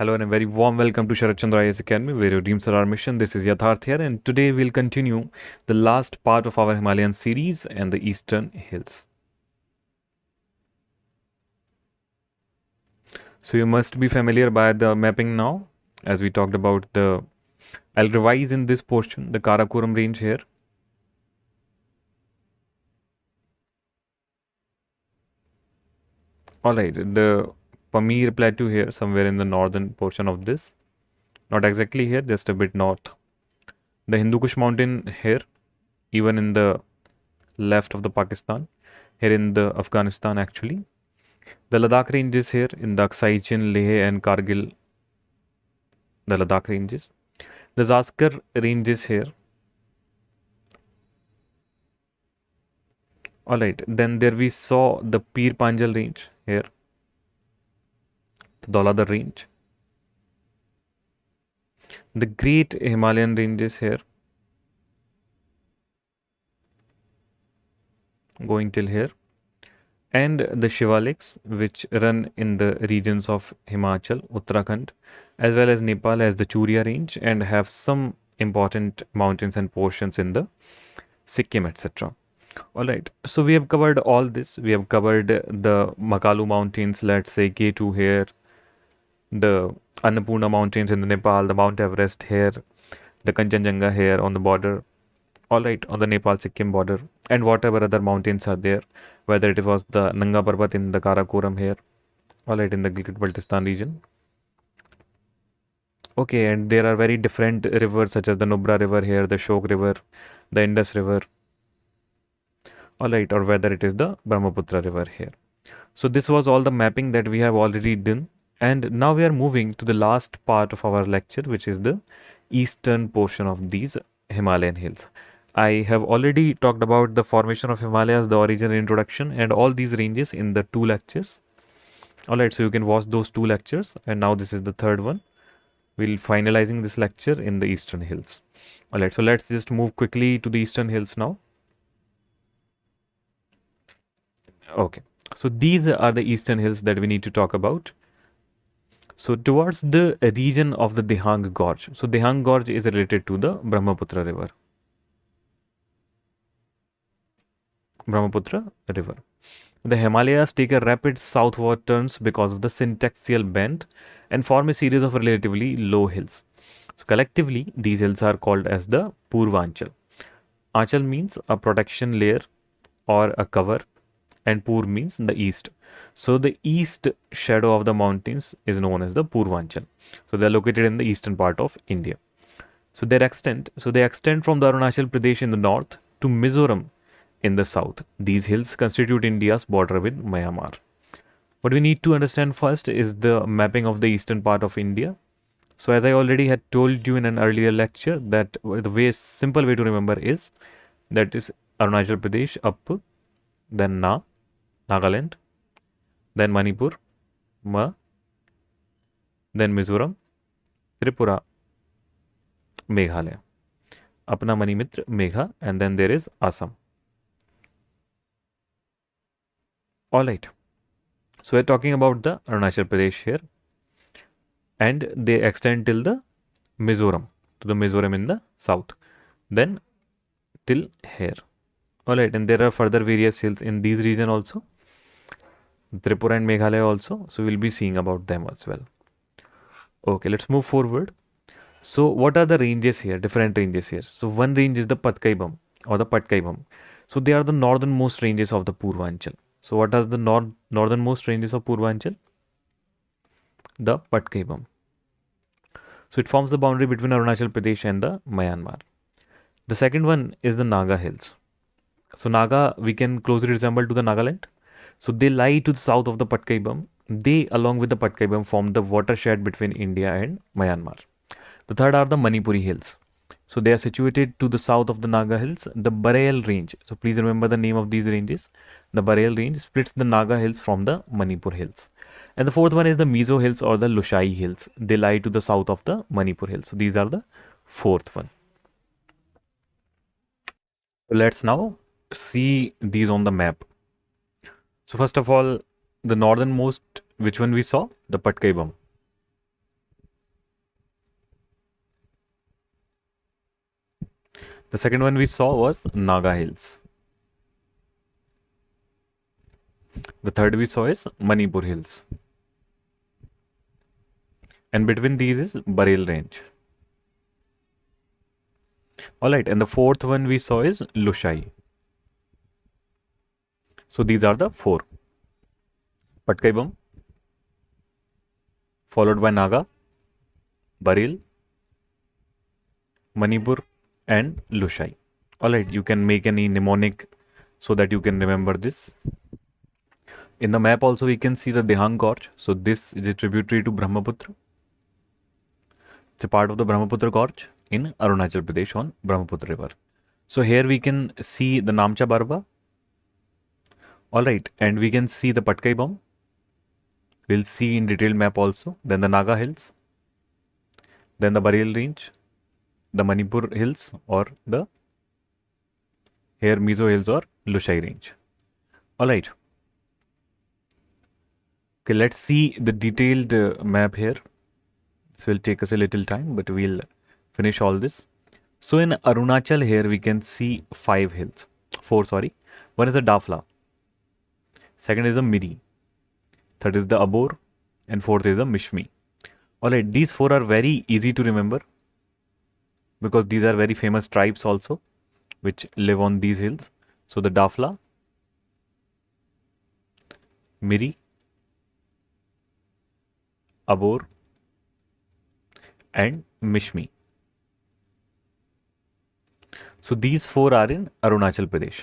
Hello and a very warm welcome to Sarat Chandra IAS Academy, where your dreams are our mission. This is Yatharth here, and today we'll continue the last part of our Himalayan series and the Eastern Hills. So you must be familiar by the mapping now, as we talked about the. I'll revise in this portion the Karakoram range here. Alright, the Pamir plateau here, somewhere in the northern portion of this. Not exactly here, just a bit north. The Hindu Kush mountain here, even in the left of the Pakistan, here in the Afghanistan actually. The Ladakh ranges here in the Aksai Chin, Leh and Kargil, the Ladakh ranges. The Zaskar ranges here. Alright, then there we saw the Pir Panjal range here, the Dauladar range. The Great Himalayan ranges here, going till here. And the Shivaliks, which run in the regions of Himachal, Uttarakhand, as well as Nepal, as the Churia range, and have some important mountains and portions in the Sikkim, etc. Alright, so we have covered all this. We have covered the Makalu mountains, let's say K2 here, the Annapurna mountains in the Nepal, the Mount Everest here, the Kanchenjunga here on the border, alright, on the Nepal-Sikkim border, and whatever other mountains are there, whether it was the Nanga Parbat in the Karakoram here, alright, in the Gilgit-Baltistan region. Okay, and there are very different rivers such as the Nubra River here, the Shok River, the Indus River, alright, or whether it is the Brahmaputra River here. So this was all the mapping that we have already done, and now we are moving to the last part of our lecture, which is the eastern portion of these Himalayan hills. I have already talked about the formation of Himalayas, the origin and introduction, and all these ranges in the 2 lectures. Alright, so you can watch those 2 lectures, and now this is the 3rd one. We'll finalizing this lecture in the eastern hills. Alright, so let's just move quickly to the eastern hills now. Okay, so these are the eastern hills that we need to talk about. So towards the region of the Dehang Gorge. So Dehang Gorge is related to the Brahmaputra River. The Himalayas take a rapid southward turns because of the syntaxial bend and form a series of relatively low hills. So collectively, these hills are called as the Purvanchal. Anchal means a protection layer or a cover, and Pur means the east. So the east shadow of the mountains is known as the Purvanchal. So they are located in the eastern part of India. So they extend from the Arunachal Pradesh in the north to Mizoram in the south. These hills constitute India's border with Myanmar. What we need to understand first is the mapping of the eastern part of India. So as I already had told you in an earlier lecture, that the simple way to remember is that is Arunachal Pradesh up, then Nagaland, then Manipur, then Mizoram, Tripura, Meghalaya, Apna Manimitra, Megha, and then there is Assam. Alright, so we're talking about the Arunachal Pradesh here, and they extend till the Mizoram, to the Mizoram in the south, then till here. Alright, and there are further various hills in these region also, Tripura and Meghalaya also, so we'll be seeing about them as well. Okay, let's move forward. So what are the ranges here, different ranges here? So one range is the Patkaibam or the Patkaibam. So they are the northernmost ranges of the Purvanchal. So what are the northernmost ranges of Purvanchal? The Patkaibam. So it forms the boundary between Arunachal Pradesh and the Myanmar. The second one is the Naga Hills. So Naga, we can closely resemble to the Nagaland. So they lie to the south of the Patkaibam. They, along with the Patkaibam, form the watershed between India and Myanmar. The third are the Manipuri Hills. So they are situated to the south of the Naga Hills, the Barail Range. So please remember the name of these ranges. The Barail Range splits the Naga Hills from the Manipur Hills. And the fourth one is the Mizo Hills or the Lushai Hills. They lie to the south of the Manipur Hills. So these are the fourth one. So let's now see these on the map. So first of all, the northernmost, which one we saw? The Patkaibam. The second one we saw was Naga Hills. The third we saw is Manipur Hills. And between these is Bareil Range. Alright, and the fourth one we saw is Lushai. So these are the four. Patkaibam, followed by Naga, Bareil, Manipur, and Lushai. Alright, you can make any mnemonic so that you can remember this. In the map also we can see the Dehang Gorge. So this is a tributary to Brahmaputra. It's a part of the Brahmaputra Gorge in Arunachal Pradesh on Brahmaputra River. So here we can see the Namcha Barba. Alright, and we can see the Patkaibam. We'll see in detailed map also. Then the Naga Hills. Then the Bareil Range. The Manipur Hills or the here Mizo Hills or Lushai Range. Alright. Okay, let's see the detailed map here. This will take us a little time, but we'll finish all this. So in Arunachal here we can see four. One is the Dafla. Second is the Miri. Third is the Abor. And fourth is the Mishmi. Alright, these four are very easy to remember because these are very famous tribes also which live on these hills. So the Dafla, Miri, Abor, and Mishmi. So these four are in Arunachal Pradesh.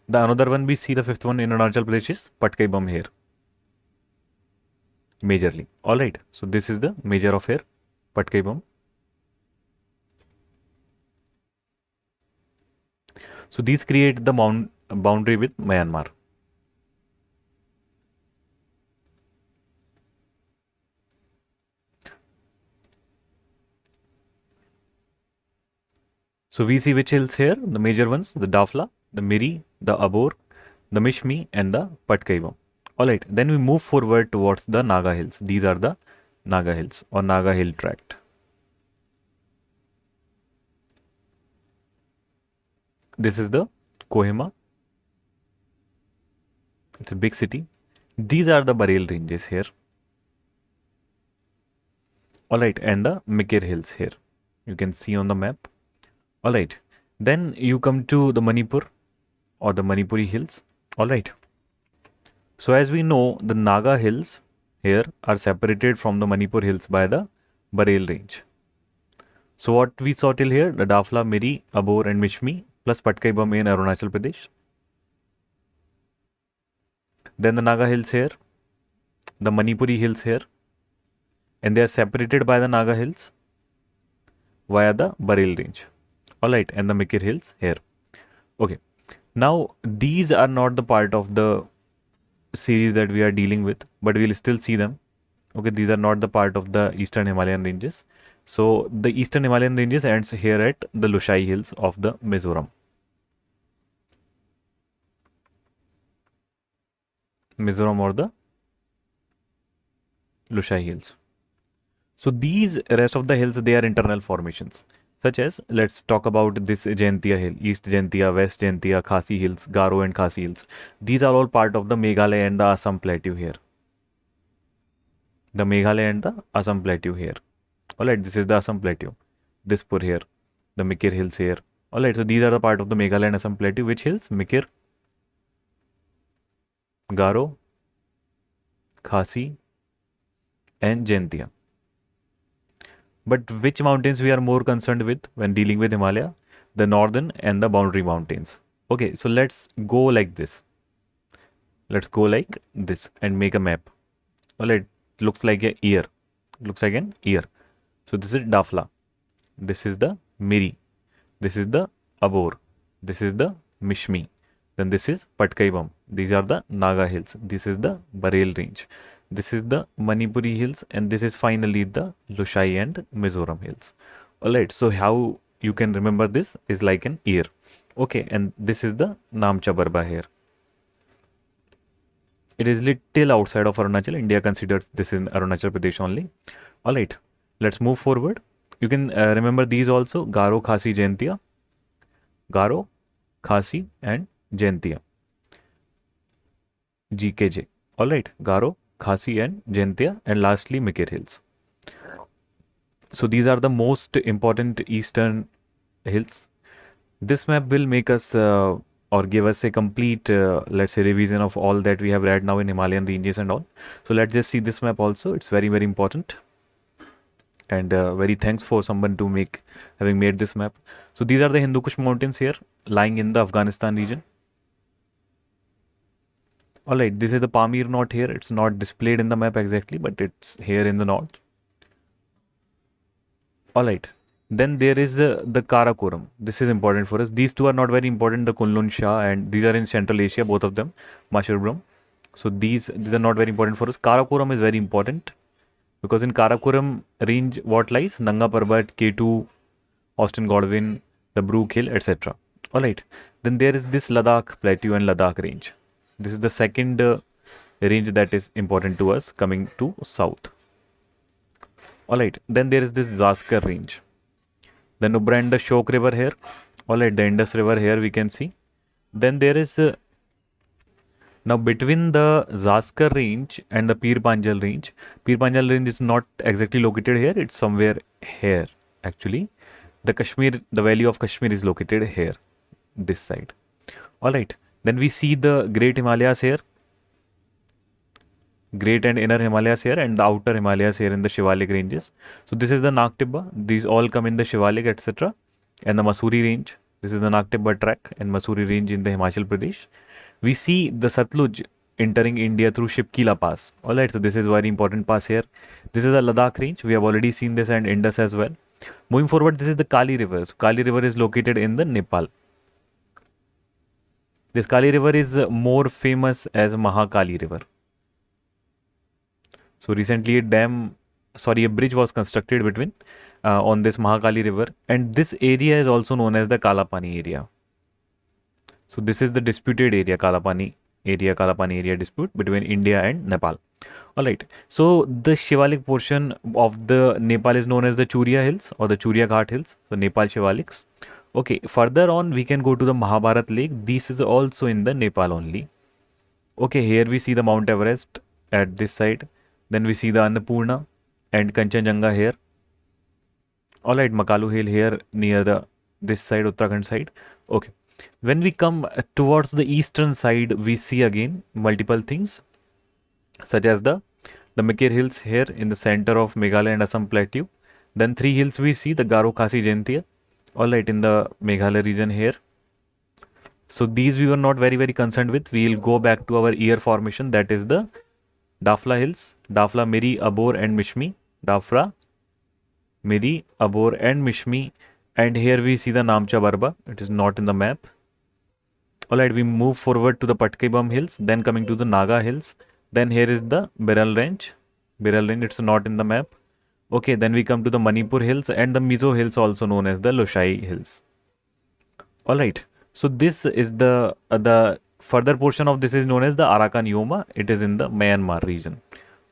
The another one we see, the fifth one in Arunachal Pradesh is Patkaibam here. Majorly. Alright. So this is the major of here. Patkaibam. So these create the boundary with Myanmar. So we see which hills here, the major ones, the Dafla, the Miri, the Abor, the Mishmi, and the Patkaibam. Alright, then we move forward towards the Naga Hills. These are the Naga Hills or Naga Hill Tract. This is the Kohima. It's a big city. These are the Bareil ranges here. Alright, and the Mikir Hills here. You can see on the map. Alright, then you come to the Manipur or the Manipuri Hills. Alright. So as we know, the Naga Hills here are separated from the Manipur Hills by the Bareil range. So what we saw till here, the Dafla, Miri, Abor and Mishmi plus Patkaibam in Arunachal Pradesh. Then the Naga Hills here, the Manipuri Hills here, and they are separated by the Naga Hills via the Bareil range. Alright, and the Mikir Hills here. Okay, now these are not the part of the series that we are dealing with, but we'll still see them. Okay, these are not the part of the Eastern Himalayan ranges. So the Eastern Himalayan ranges ends here at the Lushai Hills of the Mizoram. Mizoram or the Lushai Hills. So these rest of the hills, they are internal formations. Such as, let's talk about this Jaintia Hill, East Jaintia, West Jaintia, Khasi Hills, Garo and Khasi Hills. These are all part of the Meghalaya and the Assam Plateau here. The Meghalaya and the Assam Plateau here. Alright, this is the Assam Plateau. This Pur here. The Mikir Hills here. Alright, so these are the part of the Meghalaya and Assam Plateau. Which hills? Mikir, Garo, Khasi and Jaintia. But which mountains we are more concerned with when dealing with Himalaya? The northern and the boundary mountains. Okay, so let's go like this. Let's go like this and make a map. Alright, looks like an ear. Looks like an ear. So this is Dafla. This is the Miri. This is the Abor. This is the Mishmi. Then this is Patkaibam. These are the Naga Hills. This is the Bareil range. This is the Manipuri Hills, and this is finally the Lushai and Mizoram Hills. Alright, so how you can remember this is like an ear. Okay, and this is the Namcha Barba here. It is little outside of Arunachal. India considers this in Arunachal Pradesh only. Alright, let's move forward. you can remember these also: Garo, Khasi, Jaintia. Garo, Khasi and Jaintia. GKJ. Alright, Garo, Khasi and Jaintia, and lastly Mikir Hills. So these are the most important eastern hills. This map will make us or give us a complete, let's say, revision of all that we have read now in Himalayan ranges and all. So let's just see this map also. It's very, very important. And very thanks for someone to having made this map. So these are the Hindu Kush mountains here, lying in the Afghanistan region. Alright, this is the Pamir knot here. It's not displayed in the map exactly, but it's here in the knot. Alright, then there is the Karakoram. This is important for us. These two are not very important, the Kunlun Shah, and these are in Central Asia, both of them, Masherbrum. So these are not very important for us. Karakoram is very important because in Karakoram range, what lies? Nanga Parbat, K2, Austin Godwin, the Brook Hill, etc. Alright, then there is this Ladakh Plateau and Ladakh range. This is the second range that is important to us coming to south. Alright, then there is this Zaskar range. The Nubra and the Shok river here. Alright, the Indus river here we can see. Then there is now between the Zaskar range and the Pir Panjal range. Pir Panjal range is not exactly located here. It's somewhere here actually. The Kashmir, the valley of Kashmir is located here, this side. Alright, then we see the Great Himalayas here. Great and Inner Himalayas here, and the Outer Himalayas here in the Shivalik ranges. So this is the Nag Tibba. These all come in the Shivalik, etc. And the Masuri range. This is the Nag Tibba track and Masuri range in the Himachal Pradesh. We see the Satluj entering India through Shipkila Pass. Alright, so this is very important pass here. This is the Ladakh range. We have already seen this, and Indus as well. Moving forward, this is the Kali River. So Kali River is located in the Nepal. This Kali River is more famous as Mahakali River. So recently a bridge was constructed between on this Mahakali river, and this area is also known as the Kalapani area. So this is the disputed area, Kalapani area dispute between India and Nepal. Alright, so the Shivalik portion of the Nepal is known as the Churia Hills or the Churia Ghat Hills, so Nepal Shivaliks. Okay, further on we can go to the Mahabharat Lake. This is also in the Nepal only. Okay, here we see the Mount Everest at this side. Then we see the Annapurna and Kanchenjunga here. Alright, Makalu Hill here near this side, Uttarakhand side. Okay. When we come towards the eastern side, we see again multiple things such as the Mikir Hills here in the center of Meghalaya and Assam Plateau. Then 3 hills we see, the Garo, Khasi, Jaintia. Alright, in the Meghalaya region here. So these we were not very, very concerned with. We will go back to our ear formation, that is the Dafla Hills, Dafla, Miri, Abor and Mishmi. Dafra, Miri, Abor and Mishmi. And here we see the Namcha Barba. It is not in the map. Alright, we move forward to the Patkibam Hills, then coming to the Naga Hills. Then here is the Beral Range. Beral Range, it's not in the map. Okay, then we come to the Manipur Hills and the Mizo Hills, also known as the Loshai Hills. Alright, so this is the further portion of this is known as the Arakan Yoma. It is in the Myanmar region.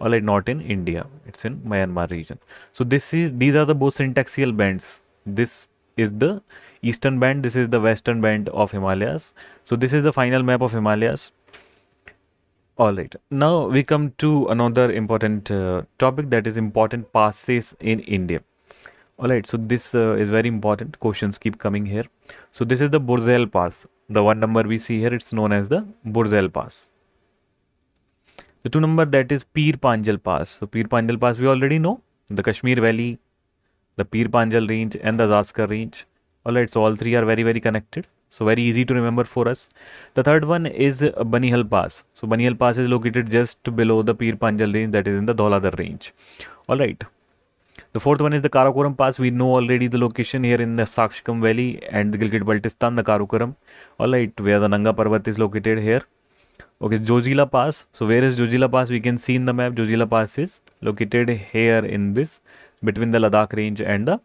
Alright, not in India. It's in Myanmar region. So these are the both syntaxial bands. This is the eastern band. This is the western band of Himalayas. So this is the final map of Himalayas. Alright, now we come to another important topic, that is important passes in India. Alright, so this is very important. Questions keep coming here. So this is the Burzel Pass. The 1 number we see here, it's known as the Burzel Pass. The 2 number, that is Pir Panjal Pass. So Pir Panjal Pass we already know. The Kashmir Valley, the Pir Panjal range and the Zaskar range. Alright, so all 3 are very, very connected. So very easy to remember for us. The 3rd one is Banihal Pass. So Banihal Pass is located just below the Pir Panjal range, that is in the Dhauladhar range. Alright. The 4th one is the Karakoram Pass. We know already the location here in the Sakshikam Valley and the Gilgit-Baltistan, the Karakoram. Alright, where the Nanga Parbat is located here. Okay, Jojila Pass. So where is Jojila Pass? We can see in the map. Jojila Pass is located here in this, between the Ladakh range and the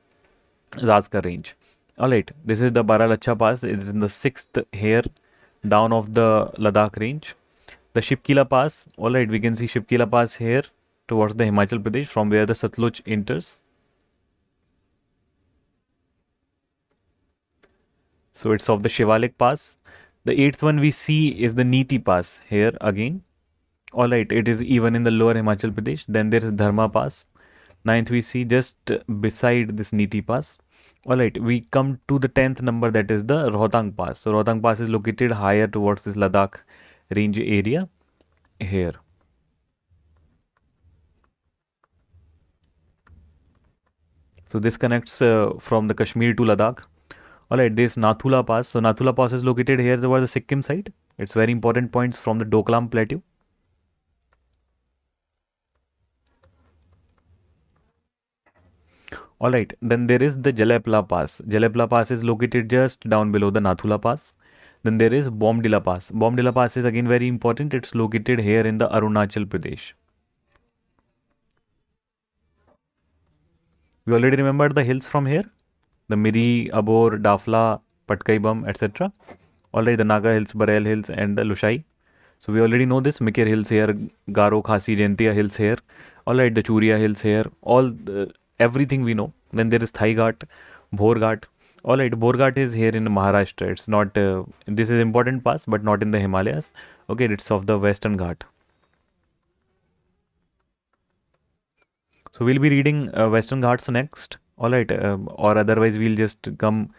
Zaskar range. Alright, this is the Baralacha Pass. It is in the 6th here, down of the Ladakh range. The Shipkila Pass. Alright, we can see Shipkila Pass here towards the Himachal Pradesh, from where the Satluj enters. So it's of the Shivalik Pass. The eighth one we see is the Niti Pass here again. Alright, it is even in the lower Himachal Pradesh. Then there is Dharma Pass. Ninth we see just beside this Niti Pass. Alright, we come to the 10th number, that is the Rohtang Pass. So Rohtang Pass is located higher towards this Ladakh range area here. So this connects from the Kashmir to Ladakh. Alright, this Nathula Pass. So Nathula Pass is located here towards the Sikkim side. It's very important points from the Doklam Plateau. Alright, then there is the Jalepla Pass. Jalepla Pass is located just down below the Nathula Pass. Then there is Bomdila Pass. Bomdila Pass is again very important. It's located here in the Arunachal Pradesh. We already remembered the hills from here. The Miri, Abor, Dafla, Patkaibam, etc. Alright, the Naga Hills, Bareil Hills and the Lushai. So we already know this. Mikir Hills here, Garo, Khasi, Jaintia Hills here. Alright, the Churia Hills here. Everything we know. Then there is Thai Ghat, Bhor Ghat. Alright, Bhor Ghat is here in Maharashtra. It's not, this is important pass, but not in the Himalayas. Okay, it's of the Western Ghat. So we'll be reading Western Ghats next. Alright, or otherwise we'll just come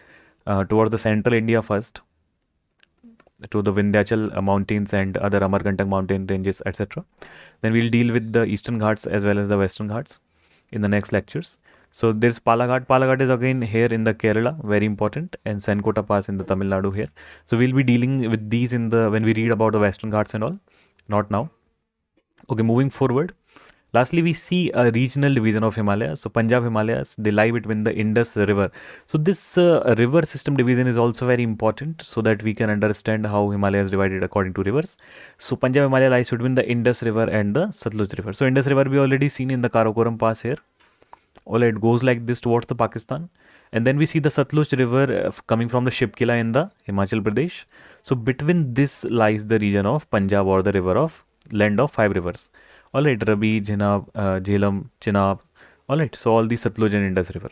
towards the central India first, to the Vindhyachal mountains and other Amarkantak mountain ranges, etc. Then we'll deal with the Eastern Ghats as well as the Western Ghats in the next lectures. So there's Palaghat. Palaghat is again here in the Kerala, very important, and Senkota Pass in the Tamil Nadu here. So we'll be dealing with these in the when we read about the Western Ghats and all, not now. Okay, moving forward. Lastly, we see a regional division of Himalayas. So Punjab Himalayas, they lie between the Indus River. So this river system division is also very important so that we can understand how Himalaya is divided according to rivers. So Punjab Himalaya lies between the Indus River and the Satluj River. So Indus River we already seen in the Karakoram Pass here. It goes like this towards the Pakistan. And then we see the Satluj River coming from the Shipkila in the Himachal Pradesh. So between this lies the region of Punjab, or the river of land of 5 rivers. Alright, Rabi, Jhinab, Jhelum, Chenab. Alright, so all the Satluj and Indus River.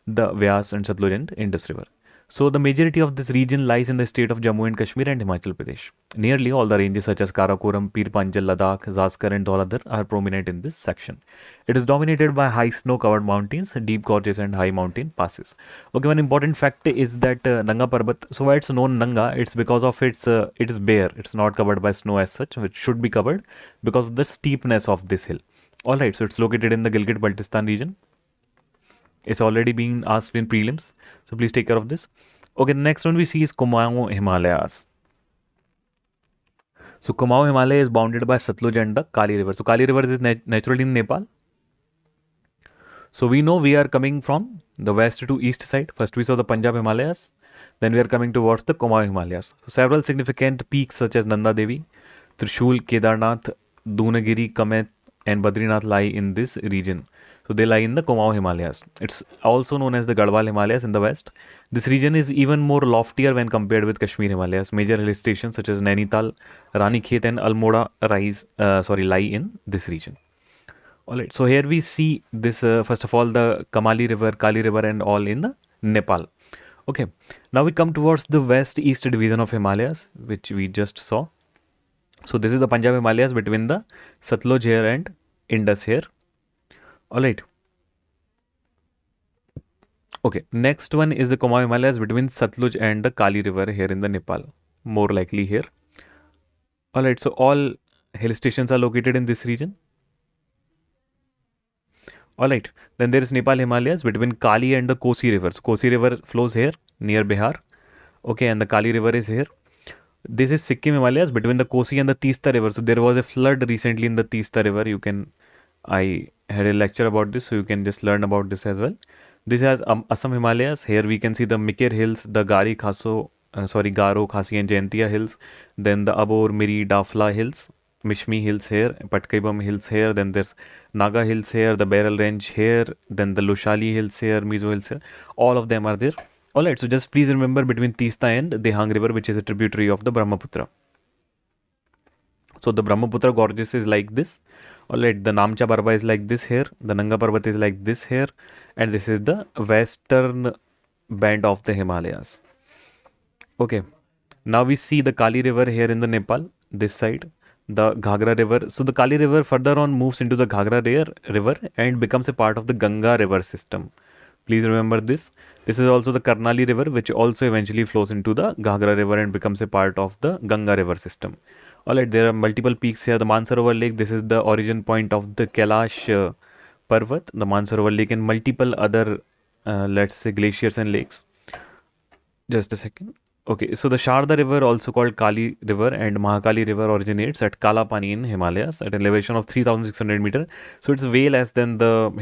The Vyas and Satluj and Indus River. So the majority of this region lies in the state of Jammu and Kashmir and Himachal Pradesh. Nearly all the ranges such as Karakoram, Pir Panjal, Ladakh, Zaskar and Dhauladhar are prominent in this section. It is dominated by high snow-covered mountains, deep gorges and high mountain passes. Okay, one important fact is that Nanga Parbat, so why it's known Nanga, it's because of it is bare. It's not covered by snow as such, which should be covered because of the steepness of this hill. Alright, so it's located in the Gilgit-Baltistan region. It's already been asked in prelims, so please take care of this. Okay, the next one we see is Kumaon Himalayas. So Kumaon Himalaya is bounded by Satluj and the Kali River. So Kali River is naturally in Nepal. So we know we are coming from the west to east side. First we saw the Punjab Himalayas. Then we are coming towards the Kumaon Himalayas. So several significant peaks such as Nanda Devi, Trishul, Kedarnath, Dunagiri, Kamet and Badrinath lie in this region. So they lie in the Kumaon Himalayas. It's also known as the Garhwal Himalayas in the west. This region is even more loftier when compared with Kashmir Himalayas. Major hill stations such as Nainital, Ranikhet and Almora lie in this region. Alright, so here we see this first of all the Kamali River, Kali River and all in the Nepal. Okay, now we come towards the west-east division of Himalayas, which we just saw. So this is the Punjab Himalayas between the Satluj here and Indus here. Alright. Okay, next one is the Kumaon Himalayas between Satluj and the Kali River here in the Nepal. More likely here. Alright, so all hill stations are located in this region. Alright, then there is Nepal Himalayas between Kali and the Kosi River. So Kosi River flows here near Bihar. Okay, and the Kali River is here. This is Sikkim Himalayas between the Kosi and the Teesta River. So there was a flood recently in the Teesta River. I had a lecture about this, so you can just learn about this as well. This is Assam Himalayas. Here we can see the Mikir Hills, the Garo, Khasi and Jaintia Hills. Then the Abor, Miri, Dafla Hills, Mishmi Hills here, Patkaibam Hills here. Then there's Naga Hills here, the Beryl Range here. Then the Lushali Hills here, Mizo Hills here. All of them are there. Alright, so just please remember between Teesta and Dehang River, which is a tributary of the Brahmaputra. So the Brahmaputra gorges is like this. Alright, the Namcha Parbat is like this here. The Nanga Parbat is like this here. And this is the western band of the Himalayas. Okay, now we see the Kali River here in the Nepal, this side, the Ghagra River. So the Kali River further on moves into the River and becomes a part of the Ganga River system. Please remember this. This is also the Karnali River, which also eventually flows into the Ghagra River and becomes a part of the Ganga River system. Alright, there are multiple peaks here. The Mansarovar Lake, this is the origin point of the Kailash Parvat, the Mansarovar Lake, and multiple other, let's say, glaciers and lakes. Just a second. Okay, so the Sharda River, also called Kali River and Mahakali River, originates at Kalapani in Himalayas at an elevation of 3,600 meter. So it's way less than the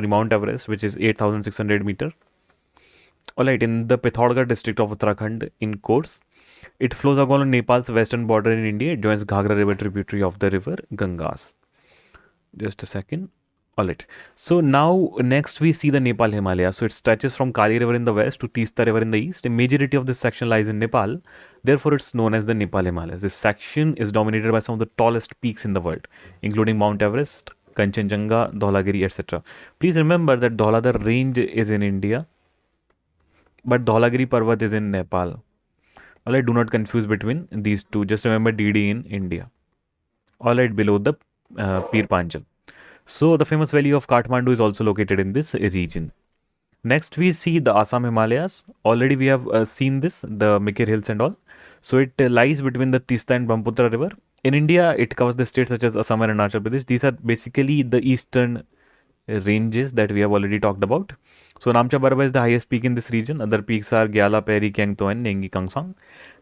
Mount Everest, which is 8,600 meter. Alright, in the Pithoragarh district of Uttarakhand in course, it flows along Nepal's western border in India. It joins Ghagra River tributary of the river Gangas. Just a second. Alright. So now next we see the Nepal Himalaya. So it stretches from Kali River in the west to Teesta River in the east. A majority of this section lies in Nepal. Therefore, it's known as the Nepal Himalayas. This section is dominated by some of the tallest peaks in the world, including Mount Everest, Kanchenjunga, Dhaulagiri, etc. Please remember that Dhauladhar range is in India, but Dhaulagiri Parvat is in Nepal. Alright, do not confuse between these two. Just remember DD in India. Alright, below the Pir Panjal. So the famous valley of Kathmandu is also located in this region. Next we see the Assam Himalayas. Already we have seen this, the Mikir Hills and all. So it lies between the Tista and Brahmaputra river. In India, it covers the states such as Assam and Arunachal Pradesh. These are basically the eastern ranges that we have already talked about. So Namcha Barba is the highest peak in this region. Other peaks are Gyala, Peri, Kyangto and Nengi Kangsang.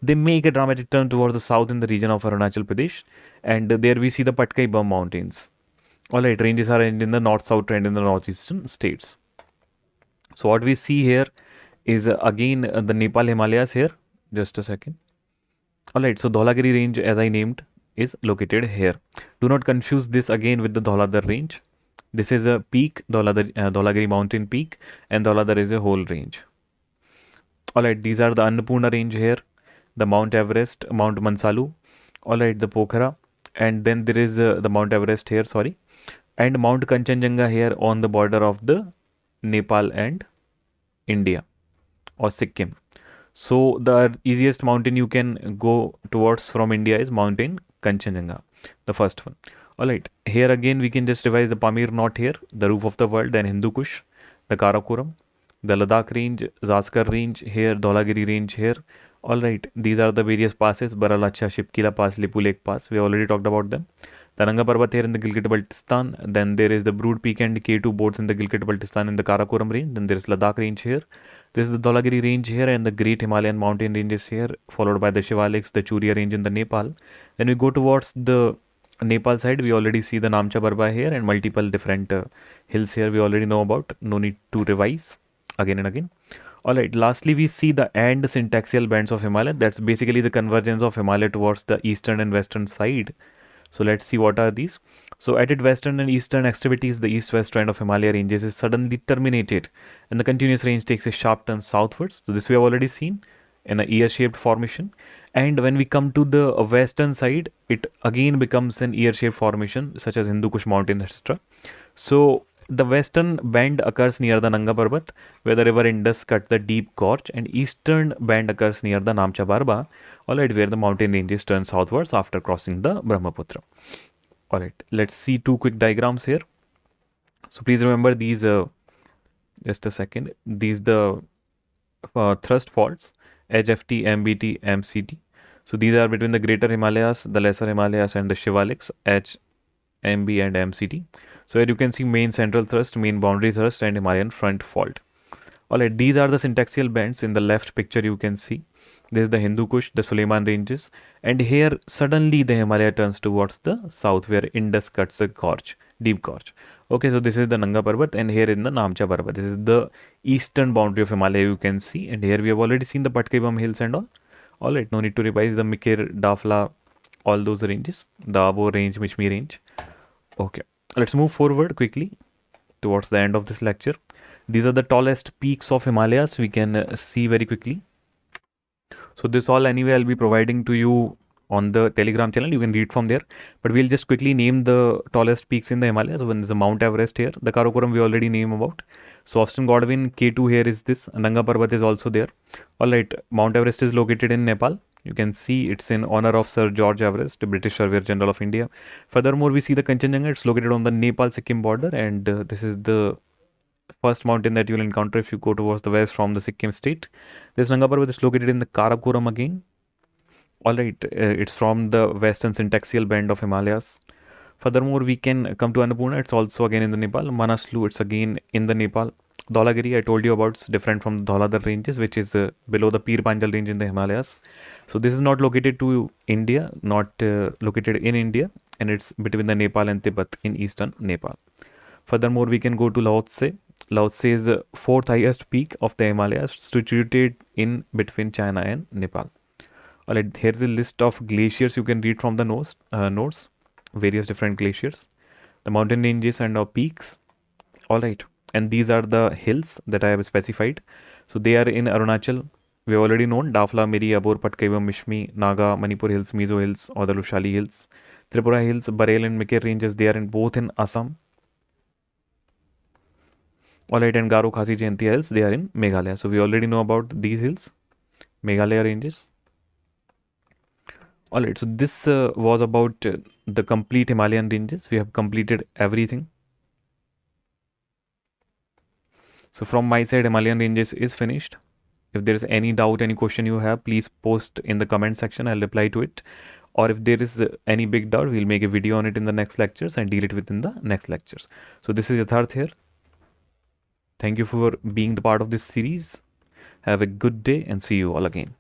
They make a dramatic turn towards the south in the region of Arunachal Pradesh. And there we see the Patkai Bum Mountains. Alright, ranges are in the north-south trend in the northeastern states. So what we see here is again the Nepal Himalayas here. Just a second. Alright, so Dhaulagiri range, as I named, is located here. Do not confuse this again with the Dhauladhar range. This is a peak, Dhaulagiri mountain peak, and Dhauladhar is a whole range. Alright, these are the Annapurna range here, the Mount Everest, Mount Mansalu. Alright, the Pokhara, and then there is the Mount Everest here, sorry. And Mount Kanchenjunga here on the border of the Nepal and India or Sikkim. So the easiest mountain you can go towards from India is Mountain Kanchenjunga, the first one. Alright, here again we can just revise the Pamir Knot here, the roof of the world, then Hindu Kush, the Karakoram, the Ladakh range, Zaskar range here, Dhaulagiri range here. Alright, these are the various passes, Baralacha, Shipkila Pass, Lipu Lake Pass, we already talked about them. Taranga Parbat here in the Gilgit-Baltistan. Then there is the Brood Peak and K2 both in the Gilgit-Baltistan in the Karakoram range. Then there is Ladakh range here. This is the Dhaulagiri range here and the Great Himalayan mountain ranges here, followed by the Shivaliks, the Churia range in the Nepal. Then we go towards the Nepal side. We already see the Namcha Barba here and multiple different hills here we already know about. No need to revise again and again. Alright, lastly we see the and syntaxial bands of Himalaya. That's basically the convergence of Himalaya towards the eastern and western side. So let's see what are these. So at its western and eastern extremities, the east-west trend of Himalaya ranges is suddenly terminated and the continuous range takes a sharp turn southwards. So this we have already seen in an ear-shaped formation. And when we come to the western side, it again becomes an ear-shaped formation such as Hindu Kush mountain, etc. So the western bend occurs near the Nanga Parbat, where the river Indus cuts the deep gorge, and eastern bend occurs near the Namcha Barba, alright, where the mountain ranges turn southwards after crossing the Brahmaputra. Alright, let's see two quick diagrams here. So please remember these, just a second, these the thrust faults, HFT, MBT, MCT. So these are between the greater Himalayas, the lesser Himalayas and the Shivaliks, H, MB and MCT. So here you can see main central thrust, main boundary thrust and Himalayan front fault. Alright, these are the syntaxial bands. In the left picture you can see this is the Hindu Kush, the Suleiman ranges, and here suddenly the Himalaya turns towards the south where Indus cuts a gorge, deep gorge. Okay, so this is the Nanga Parbat and here in the Namcha Parbat. This is the eastern boundary of Himalaya you can see, and here we have already seen the Patkai Bum hills and all. Alright, no need to revise the Mikir, Dafla, all those ranges, the Abo range, Michmi range. Okay, let's move forward quickly towards the end of this lecture. These are the tallest peaks of Himalayas we can see very quickly. So this all anyway I'll be providing to you on the Telegram channel. You can read from there. But we'll just quickly name the tallest peaks in the Himalayas. One is the Mount Everest here. The Karakoram we already name about. So Austin Godwin K2 here is this. Nanga Parbat is also there. Alright, Mount Everest is located in Nepal. You can see it's in honor of Sir George Everest, the British Surveyor General of India. Furthermore, we see the Kanchenjunga. It's located on the Nepal-Sikkim border, and this is the first mountain that you'll encounter if you go towards the west from the Sikkim state. This Nanga Parbat is located in the Karakoram again. Alright, it's from the western syntaxial band of Himalayas. Furthermore, we can come to Annapurna. It's also again in the Nepal. Manaslu, it's again in the Nepal. Dhaulagiri, I told you about, it's different from the Dhauladhar ranges, which is below the Pir Panjal range in the Himalayas. So this is not located to India, not located in India, and it's between the Nepal and Tibet in eastern Nepal. Furthermore, we can go to Lhotse. Lhotse is the fourth highest peak of the Himalayas, situated in between China and Nepal. Alright, here's a list of glaciers you can read from the notes, various different glaciers, the mountain ranges and peaks. Alright, and these are the hills that I have specified. So they are in Arunachal. We have already known Dafla, Miri, Abor, Patkaiva, Mishmi, Naga, Manipur Hills, Mizo Hills, or the Lushali Hills. Tripura Hills, Bareil and Mikir ranges, they are in both in Assam. Alright, and Garo, Khasi, Jaintia Hills, they are in Meghalaya. So we already know about these hills, Meghalaya ranges. Alright, so this was about the complete Himalayan ranges. We have completed everything. So from my side, Himalayan ranges is finished. If there is any doubt, any question you have, please post in the comment section. I'll reply to it. Or if there is any big doubt, we'll make a video on it in the next lectures and deal it within the next lectures. So this is Yatharth here. Thank you for being the part of this series. Have a good day and see you all again.